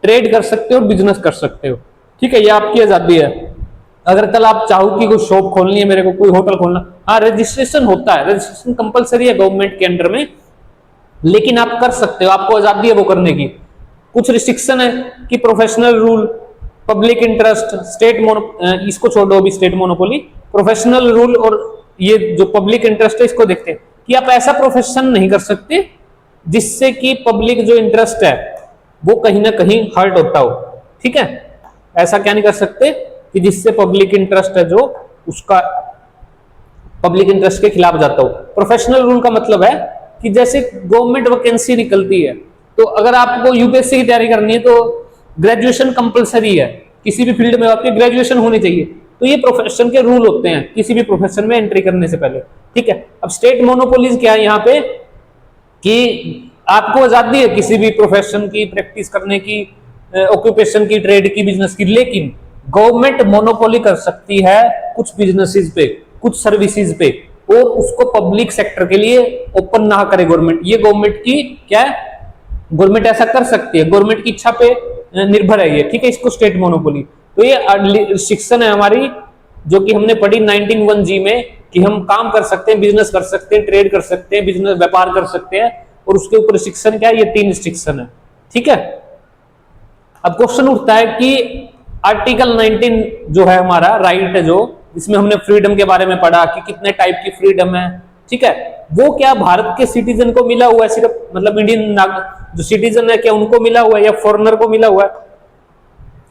ट्रेड कर सकते हो, बिजनेस कर सकते हो। ठीक है, ये आपकी आजादी है। अगर कल आप चाहो कि कोई शॉप खोलनी है मेरे को, कोई होटल खोलना, हाँ रजिस्ट्रेशन होता है, रजिस्ट्रेशन कंपलसरी है गवर्नमेंट के अंडर में, लेकिन आप कर सकते हो, आपको आजादी है वो करने की। कुछ रिस्ट्रिक्शन है कि professional rule, public interest, state इसको छोड़ो अभी, स्टेट मोनोपोली, प्रोफेशनल रूल और ये जो पब्लिक इंटरेस्ट है इसको देखते हैं कि आप ऐसा प्रोफेशन नहीं कर सकते जिससे कि पब्लिक जो इंटरेस्ट है वो कहीं ना कहीं हर्ट होता हो। ठीक है, ऐसा क्या नहीं कर सकते कि जिससे पब्लिक इंटरेस्ट है जो उसका पब्लिक इंटरेस्ट के खिलाफ जाता हो। प्रोफेशनल रूल का मतलब है कि जैसे गवर्नमेंट वैकेंसी निकलती है, तो अगर आपको यूपीएससी की तैयारी करनी है तो ग्रेजुएशन कंपलसरी है, किसी भी फील्ड में आपकी ग्रेजुएशन होनी चाहिए। तो ये प्रोफेशन के रूल होते हैं किसी भी प्रोफेशन में एंट्री करने से पहले। ठीक है, अब स्टेट मोनोपोलीज क्या है यहाँ पे कि आपको आजादी है किसी भी प्रोफेशन की प्रैक्टिस करने की, ऑक्यूपेशन की, ट्रेड की, बिजनेस की, लेकिन गवर्नमेंट मोनोपोली कर सकती है कुछ बिजनेसेस पे, कुछ सर्विसेज पे, और उसको पब्लिक सेक्टर के लिए ओपन ना करे गवर्नमेंट। ये गवर्नमेंट की क्या है, गवर्नमेंट ऐसा कर सकती है, गवर्नमेंट की इच्छा पे निर्भर है ये। ठीक है, इसको स्टेट मोनोपोली। तो ये शिक्षण है हमारी जो कि हमने पढ़ी 19(1)(g) में, कि हम काम कर सकते हैं, बिजनेस कर सकते हैं, ट्रेड कर सकते हैं, बिजनेस व्यापार कर सकते हैं, और उसके ऊपर रिस्ट्रिक्शन क्या है, ये 3 रिस्ट्रिक्शन है। ठीक है, अब क्वेश्चन उठता है कि आर्टिकल 19 जो है हमारा राइट है, जो इसमें हमने फ्रीडम के बारे में पढ़ा कि कितने टाइप की फ्रीडम है। ठीक है, वो क्या भारत के सिटीजन को मिला हुआ है सिर्फ, मतलब इंडियन जो सिटीजन है क्या उनको मिला हुआ है या फॉरेनर को मिला हुआ है?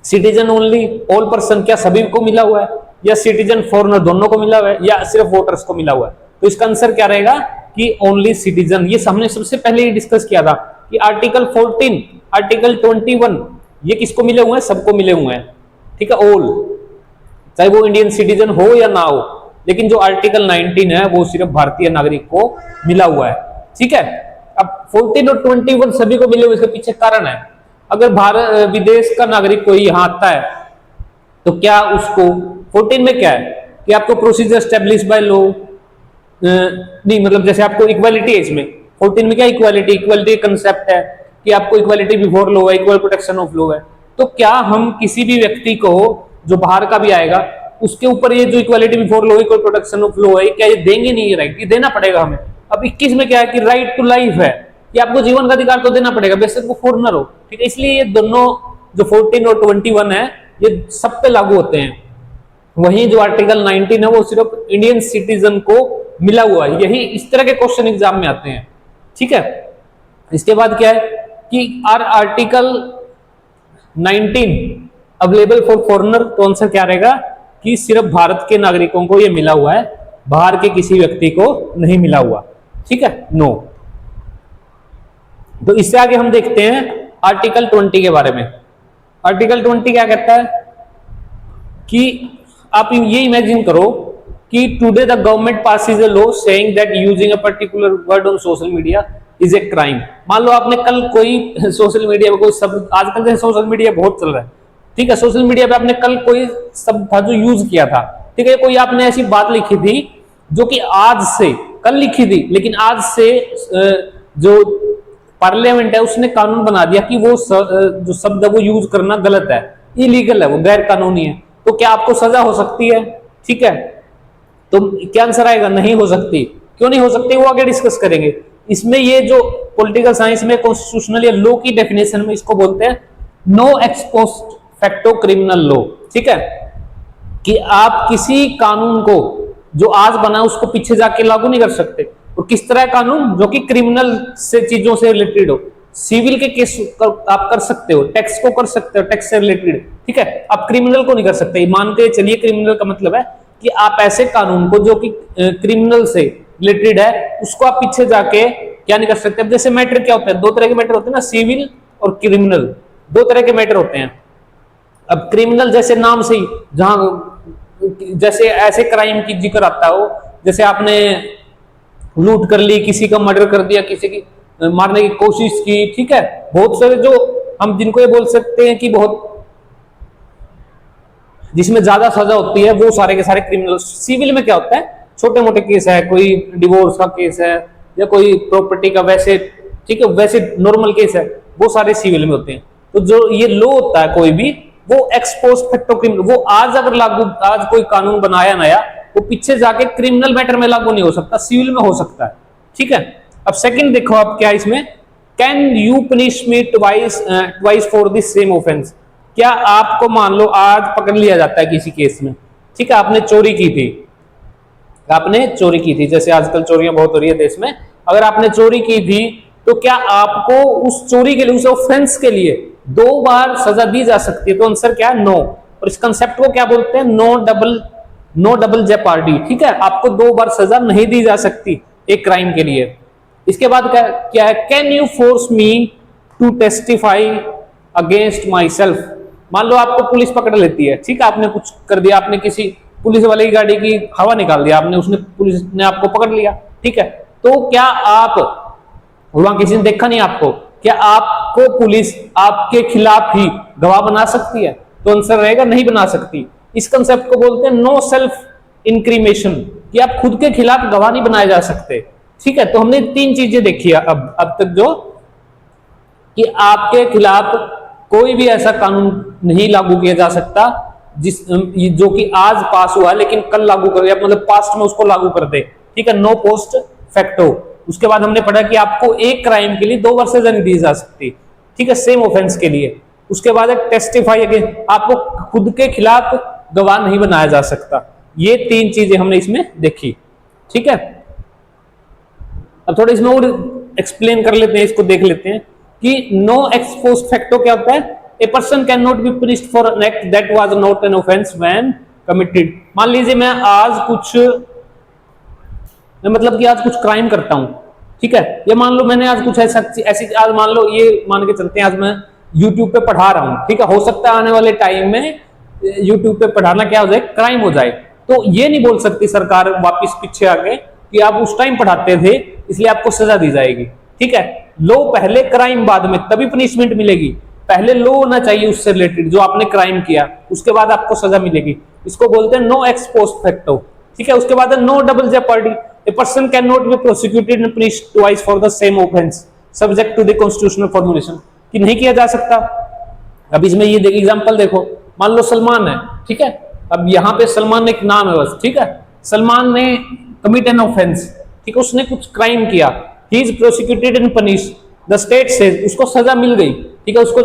सिटीजन ओनली, ऑल पर्सन, क्या सभी को मिला हुआ है, या सिटीजन फॉरेनर दोनों को मिला हुआ है, या सिर्फ वोटर्स को मिला हुआ है? तो इसका आंसर क्या रहेगा कि ओनली सिटीजन। ये हमने सबसे पहले ही डिस्कस किया था कि आर्टिकल 14, आर्टिकल 21 ये किसको मिले हुए हैं? सबको मिले हुए हैं। ठीक है, ऑल, चाहे वो इंडियन सिटीजन हो या ना हो, लेकिन जो आर्टिकल 19 है वो सिर्फ भारतीय नागरिक को मिला हुआ है। ठीक है, अब 14 और 21 सभी को मिले हुए, इसके पीछे कारण है, अगर भारत विदेश का नागरिक कोई यहाँ आता है तो क्या उसको 14 में क्या है कि आपको प्रोसीजर स्टैब्लिश बाय लॉ, नहीं मतलब जैसे आपको इक्वालिटी है इसमें, 14 में क्या इक्वालिटी, इक्वालिटी कंसेप्ट है कि आपको इक्वालिटी बिफोर लॉ है, इक्वल प्रोटेक्शन ऑफ लॉ है। तो क्या हम किसी भी व्यक्ति को जो बाहर का भी आएगा उसके ऊपर ये जो equality before law, equal protection of law है, क्या ये देंगे? नहीं, ये राइट ये देना पड़ेगा हमें। अब 21 में क्या है कि राइट टू लाइफ है, कि आपको जीवन का अधिकार तो देना पड़ेगा, बेशक वो फॉरेनर हो। ठीक है, इसलिए ये दोनों जो 14 और 21 है ये सब पे लागू होते हैं। वहीं जो आर्टिकल 19 है वो सिर्फ इंडियन सिटीजन को मिला हुआ है। यही इस तरह के क्वेश्चन एग्जाम में आते हैं। ठीक है, इसके बाद क्या है कि आर्टिकल 19 अवेलेबल फॉर फॉरेनर, तो आंसर क्या रहेगा कि सिर्फ भारत के नागरिकों को ये मिला हुआ है, बाहर के किसी व्यक्ति को नहीं मिला हुआ। ठीक है, नो। तो इससे आगे हम देखते हैं आर्टिकल 20 के बारे में। आर्टिकल 20 क्या कहता है कि आप ये इमेजिन करो कि today the government passes a law saying that using a particular word on social media is a crime. मान लो आपने कल कोई सोशल मीडिया पे कोई शब्द, आजकल जैसे सोशल मीडिया बहुत चल रहा है, ठीक है, सोशल मीडिया पे आपने कल कोई शब्द था जो यूज किया था, ठीक है, कोई आपने ऐसी बात लिखी थी जो कि आज से, कल लिखी थी लेकिन आज से जो पार्लियामेंट है उसने कानून बना दिया कि वो जो शब्द है वो यूज करना गलत है, इलीगल है, वो गैर कानूनी है। तो क्या आपको सजा हो सकती है? ठीक है, तो क्या आंसर आएगा? नहीं हो सकती। क्यों नहीं हो सकती, वो आगे डिस्कस करेंगे। इसमें ये जो पॉलिटिकल साइंस में कॉन्स्टिट्यूशनल या लॉ की डेफिनेशन में इसको बोलते हैं no ex post facto criminal law. ठीक है, कि आप किसी कानून को जो आज बना उसको पीछे जाके लागू नहीं कर सकते। और किस तरह कानून? जो कि क्रिमिनल से चीजों से रिलेटेड हो। सिविल के केस आप कर सकते हो, टैक्स को कर सकते हो, टैक्स से रिलेटेड, ठीक है, आप क्रिमिनल को नहीं कर सकते। मान के चलिए क्रिमिनल का मतलब है कि आप ऐसे कानून को जो कि क्रिमिनल से रिलेटेड है उसको आप पीछे जाके क्या नहीं कर सकते। अब जैसे मैटर क्या होता है, दो तरह के मैटर होते हैं ना, सिविल और क्रिमिनल, दो तरह के मैटर होते हैं। अब क्रिमिनल जैसे नाम से ही, जहां जैसे ऐसे क्राइम की जिक्र आता हो, जैसे आपने लूट कर ली, किसी का मर्डर कर दिया, किसी की मारने की कोशिश की, ठीक है। बहुत सारे जो हम जिनको ये बोल सकते हैं कि बहुत जिसमें ज्यादा सजा होती है, वो सारे के सारे क्रिमिनल। सिविल में क्या होता है, छोटे मोटे केस है, कोई डिवोर्स का केस है या कोई प्रॉपर्टी का, वैसे ठीक है, वैसे नॉर्मल केस है, वो सारे सिविल में होते हैं। तो जो ये लॉ होता है कोई भी, वो एक्स पोस्ट फैक्टो क्रिमिनल, वो आज अगर लागू, आज कोई कानून बनाया नया, वो पीछे जाके क्रिमिनल मैटर में लागू नहीं हो सकता, सिविल में हो सकता है, ठीक है। अब सेकंड देखो आप क्या इसमें, can you punish me twice for this same offence. क्या आपको मान लो आज पकड़ लिया जाता है किसी केस में, ठीक है, आपने चोरी की थी, आपने चोरी की थी, जैसे आजकल चोरियां बहुत हो रही है देश में, अगर आपने चोरी की थी तो क्या आपको उस चोरी के लिए, उस ऑफेंस के लिए 2 बार सजा दी जा सकती है? तो आंसर क्या है, नो। और इस कंसेप्ट को क्या बोलते हैं, नो डबल जेपार्डी, ठीक है, आपको 2 बार सजा नहीं दी जा सकती एक क्राइम के लिए। इसके बाद क्या है, can you force me to testify against myself. मान लो आपको पुलिस पकड़ लेती है, ठीक है, आपने कुछ कर दिया, आपने किसी पुलिस वाले की गाड़ी की हवा निकाल दिया आपने, उसने, पुलिस ने आपको पकड़ लिया, ठीक है, तो क्या आप, वहां किसी ने देखा नहीं आपको, क्या आपको पुलिस आपके खिलाफ ही गवाह बना सकती है? तो आंसर रहेगा नहीं बना सकती। इस कंसेप्ट को बोलते हैं नो सेल्फ इंक्रीमेशन, कि आप खुद के खिलाफ गवाह नहीं बनाए जा सकते, ठीक है। तो हमने 3 चीजें देखी है अब तक, जो कि आपके खिलाफ कोई भी ऐसा कानून नहीं लागू किया जा सकता जो कि आज पास हुआ लेकिन कल लागू कर, मतलब पास्ट में उसको लागू कर दे, ठीक है, नो पोस्ट फैक्टो। उसके बाद हमने पढ़ा कि आपको एक क्राइम के लिए 2 बार सजा नहीं दी जा सकती, ठीक है, सेम ऑफेंस के लिए। उसके बाद एक टेस्टिफाई अगेंस्ट, आपको खुद के खिलाफ गवाह नहीं बनाया जा सकता। ये 3 चीजें हमने इसमें देखी, ठीक है। अब थोड़ा इसमें और एक्सप्लेन कर लेते हैं, इसको देख लेते हैं कि नो एक्स पोस्ट फैक्टो क्या होता है। ए person can not be punished for an act that was not an offence when committed. मान लीजिए मैं आज कुछ, मतलब कि आज कुछ क्राइम करता हूं, ठीक है, ये मान लो मैंने आज कुछ ऐसी आज मान लो, ये मान के चलते हैं आज मैं YouTube पे पढ़ा रहा हूं, ठीक है, हो सकता है आने वाले टाइम में YouTube पे पढ़ाना क्या हो जाए, क्राइम हो जाए। तो ये नहीं बोल सकती सरकार वापिस पीछे आके कि आप उस टाइम पढ़ाते थे इसलिए आपको सजा दी जाएगी, ठीक है। लो पहले, क्राइम बाद में, तभी पनिशमेंट मिलेगी। पहले लो होना चाहिए उससे रिलेटेड जो आपने क्राइम किया, उसके बाद आपको सजा मिलेगी। इसको बोलते हैं नो एक्स पोस्ट फैक्टो, ठीक है। उसके बाद है no double jeopardy. A person can not be prosecuted and punished twice for the same offense subject to the constitutional formulation, कि नहीं किया जा सकता। अब इसमें ये एग्जांपल देखो, मान लो सलमान है, ठीक है, अब यहाँ पे सलमान एक नाम है बस, ठीक है, सलमान ने कमिट एन ऑफेंस, ठीक है, उसने कुछ क्राइम किया, he is prosecuted and punished, the state says, उसको सजा मिल गई, ठीक है, उसको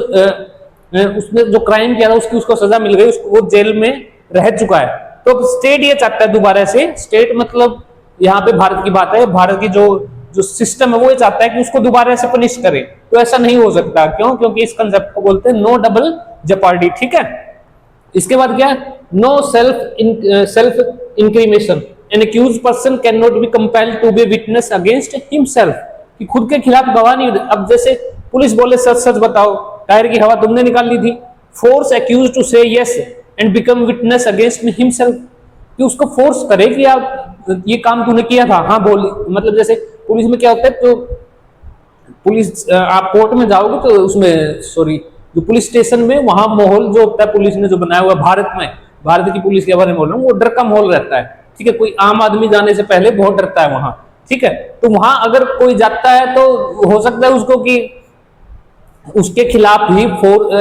उसने जो क्राइम किया था उसकी उसको सजा मिल गई, उसको वो जेल में रह चुका है। तो स्टेट ये चाहता है दोबारा से, स्टेट मतलब यहाँ पे भारत की बात है, भारत की जो सिस्टम है वो ये चाहता है कि उसको दोबारा से पनिश करे। तो ऐसा नहीं हो सकता, क्यों? क्योंकि इस कंसेप्ट को बोलते हैं नो डबल जेपर्डी, ठीक है। इसके बाद क्या, no self incrimination, an accused person can not be compelled to be witness against himself, कि खुद के खिलाफ गवाह नहीं। अब जैसे पुलिस बोले सच सच बताओ, टायर की हवा तुमने निकाल ली थी, फोर्स अक्यूज्ड टू से yes and become witness against himself, कि उसको फोर्स करे कि आप ये काम तूने किया था, हाँ बोल, मतलब जैसे पुलिस में क्या होता है, तो पुलिस आप कोर्ट में जाओगे तो उसमें, सॉरी, जो पुलिस स्टेशन में वहां माहौल जो होता है पुलिस ने जो बनाया हुआ भारत में, भारत की पुलिस के बारे में बोल रहा हूँ, वो डर का माहौल रहता है, ठीक है, कोई आम आदमी जाने से पहले बहुत डरता है वहां, ठीक है। तो वहां अगर कोई जाता है तो हो सकता है उसको कि उसके खिलाफ ही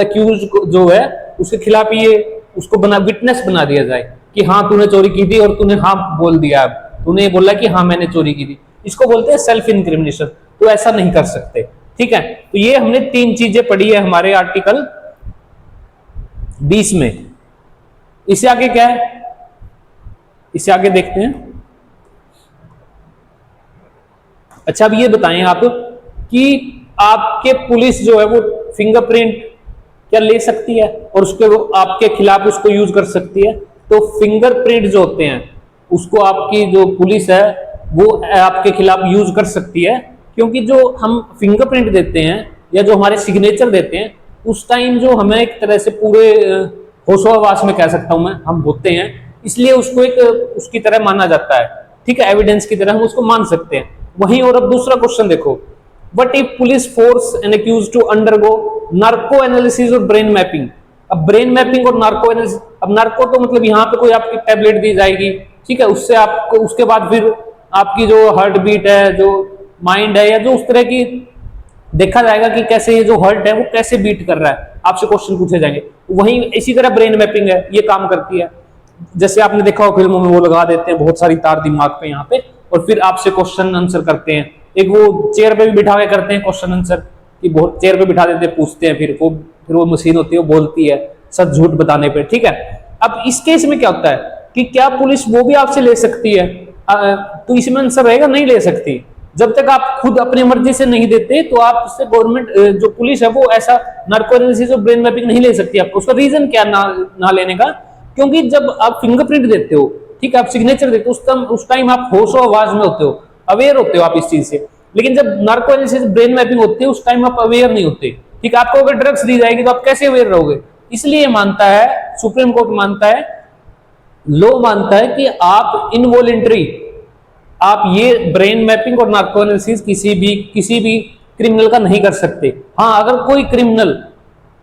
एक्यूज जो है उसके खिलाफ ये उसको विटनेस बना दिया जाए कि हाँ तूने चोरी की थी और तूने हाँ बोल दिया, तूने बोला कि हाँ मैंने चोरी की थी, इसको बोलते हैं सेल्फ इंक्रिमिनेशन। तो ऐसा नहीं कर सकते, ठीक है। तो ये हमने 3 चीजें पढ़ी है हमारे आर्टिकल 20 में। इससे आगे क्या है, इससे आगे देखते हैं। अच्छा अब ये बताएं आप कि आपके पुलिस जो है वो फिंगरप्रिंट क्या ले सकती है और उसके वो आपके खिलाफ उसको यूज कर सकती है। तो फिंगरप्रिंट जो होते हैं उसको आपकी जो पुलिस है वो आपके खिलाफ यूज कर सकती है, क्योंकि जो हम फिंगरप्रिंट देते हैं या जो हमारे सिग्नेचर देते हैं उस टाइम जो हमें एक तरह से पूरे होशोहवास में कह सकता हूं मैं, हम होते हैं, इसलिए उसको एक उसकी तरह माना जाता है। ठीक है, एविडेंस की तरह हम उसको मान सकते हैं। वहीं और अब दूसरा क्वेश्चन देखो, what if police force an accused to undergo narco analysis और ब्रेन मैपिंग। अब ब्रेन मैपिंग और नार्को एनालिसिस, अब नार्को तो मतलब यहाँ पे कोई आपकी टैबलेट दी जाएगी, ठीक है, उससे आपको उसके बाद फिर आपकी जो हार्ट बीट है, जो माइंड है, या जो उस तरह की देखा जाएगा कि कैसे ये जो हार्ट है वो कैसे बीट कर रहा है, आपसे क्वेश्चन पूछे जाएंगे। वहीं इसी तरह ब्रेन मैपिंग है, ये काम करती है। जैसे आपने देखा हो फिल्मों में, वो लगा देते हैं बहुत सारी तार दिमाग पे यहाँ पे, और फिर आपसे क्वेश्चन आंसर करते हैं। एक वो चेयर पे भी बिठा के करते हैं क्वेश्चन आंसर, कि बहुत चेयर पे बिठा देते हैं, पूछते हैं, फिर वो मशीन होती है, वो बोलती है सच झूठ बताने पे, ठीक है। अब इस केस में क्या होता है कि क्या पुलिस वो भी आपसे ले सकती है? तो इसमें आंसर रहेगा नहीं ले सकती। जब तक आप खुद अपनी मर्जी से नहीं देते तो आप उससे गवर्नमेंट जो पुलिस है वो ऐसा नार्को एनालिसिस और ब्रेन मैपिंग नहीं ले सकती आपको। उसका रीजन क्या ना लेने का? क्योंकि जब आप फिंगरप्रिंट देते हो, ठीक है, आप सिग्नेचर देते हो, उस टाइम आप होशो आवाज में होते हो, अवेयर होते हो आप इस चीज से। लेकिन जब नार्को एनालिसिस ब्रेन मैपिंग होती है उस टाइम आप अवेयर नहीं होते, ठीक है। आपको अगर ड्रग्स दी जाएगी तो आप कैसे अवेयर रहोगे? इसलिए मानता है सुप्रीम कोर्ट, मानता है, लॉ मानता है कि आप इनवॉलेंटरी, आप ये ब्रेन मैपिंग और नार्को एनालिसिस किसी भी क्रिमिनल का नहीं कर सकते। हाँ, अगर कोई क्रिमिनल,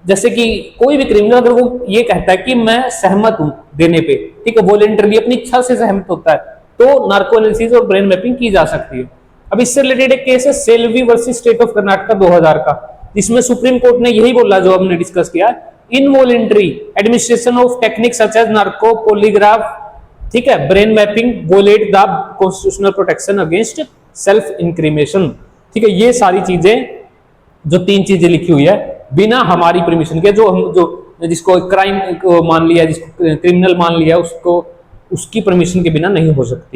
जैसे कि कोई भी क्रिमिनल अगर वो ये कहता है कि मैं सहमत हूं देने पे, ठीक है, वॉलेंटरली अपनी इच्छा से सहमत होता है, तो नार्को एनालिसिस और ब्रेन मैपिंग की जा सकती है। अब इससे रिलेटेड एक केस है Selvi versus State of Karnataka 2000 का, जिसमें सुप्रीम कोर्ट ने यही बोला जो हमने डिस्कस किया, involuntary administration of technique such as narco polygraph, ठीक है, brain mapping violate the constitutional protection against self incrimination, ठीक है। ये सारी चीजें, जो 3 चीजें लिखी हुई है, बिना हमारी परमिशन के, जो जिसको क्राइम मान लिया, जिसको क्रिमिनल मान लिया, उसको उसकी परमिशन के बिना नहीं हो सकती।